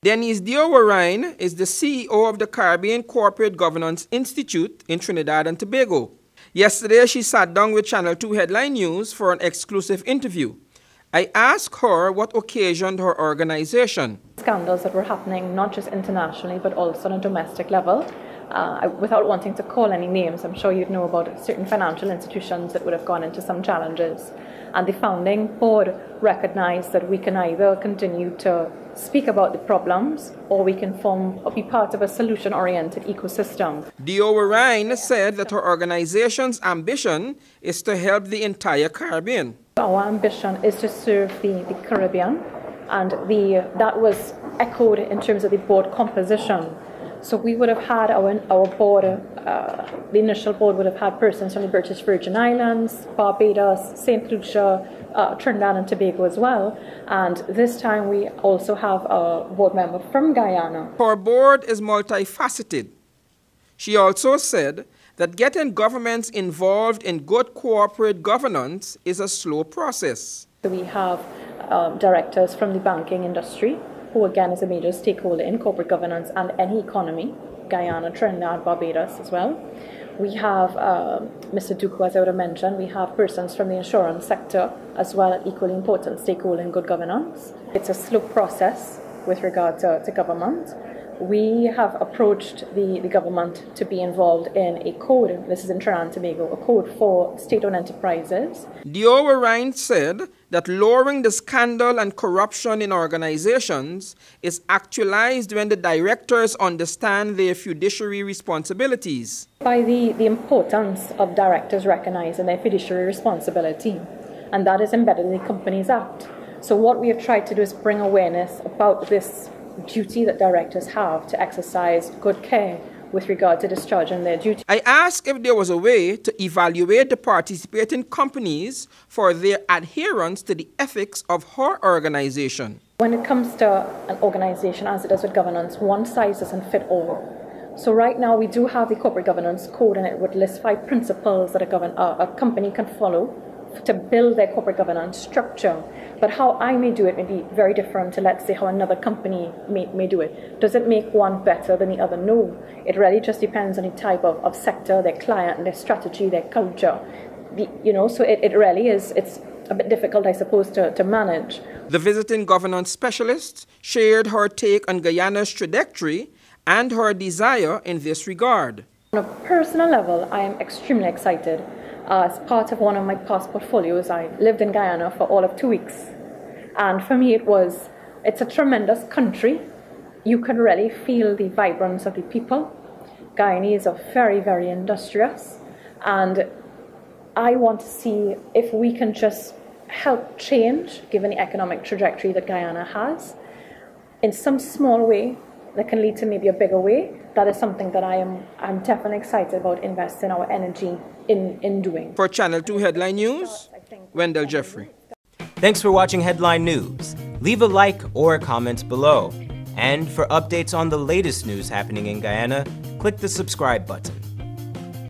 Denise Diowarine is the CEO of the Caribbean Corporate Governance Institute in Trinidad and Tobago. Yesterday, she sat down with Channel 2 Headline News for an exclusive interview. I asked her what occasioned her organization. Scandals that were happening not just internationally but also on a domestic level. Without wanting to call any names, I'm sure you'd know about certain financial institutions that would have gone into some challenges. And the founding board recognized that we can either continue to speak about the problems or we can form or be part of a solution-oriented ecosystem. Diowarine said that her organization's ambition is to help the entire Caribbean. Our ambition is to serve the Caribbean, and that was echoed in terms of the board composition. So we would have had our board, the initial board would have had persons from the British Virgin Islands, Barbados, St. Lucia, Trinidad and Tobago as well. And this time we also have a board member from Guyana. Her board is multifaceted. She also said that getting governments involved in good corporate governance is a slow process. So we have directors from the banking industry, who again is a major stakeholder in corporate governance and any economy, Guyana, Trinidad, Barbados as well. We have Mr. Duke, as I would have mentioned. We have persons from the insurance sector as well, an equally important stakeholder in good governance. It's a slow process with regard to government. We have approached the government to be involved in a code, this is in Trinidad and Tobago, a code for state-owned enterprises. Diowarine said that lowering the scandal and corruption in organizations is actualized when the directors understand their fiduciary responsibilities. By the importance of directors recognizing their fiduciary responsibility, and that is embedded in the Companies Act. So what we have tried to do is bring awareness about this duty that directors have to exercise good care with regard to discharging their duty. I asked if there was a way to evaluate the participating companies for their adherence to the ethics of her organization. When it comes to an organization, as it does with governance, one size doesn't fit all. So right now we do have the corporate governance code, and it would list 5 principles that a company can follow to build their corporate governance structure. But how I may do it may be very different to, let's say, how another company may do it. Does it make one better than the other? No. It really just depends on the type of sector, their client, their strategy, their culture. So it really is, it's a bit difficult, I suppose, to manage. The visiting governance specialist shared her take on Guyana's trajectory and her desire in this regard. On a personal level, I am extremely excited. As part of one of my past portfolios, I lived in Guyana for all of 2 weeks. And for me, it's a tremendous country. You can really feel the vibrance of the people. Guyanese are very, very industrious. And I want to see if we can just help change, given the economic trajectory that Guyana has, in some small way that can lead to maybe a bigger way. That is something that I'm definitely excited about investing our energy in doing. For Channel 2 Headline News, Wendell Jeffrey. Thanks for watching Headline News. Leave a like or a comment below. And for updates on the latest news happening in Guyana, click the subscribe button.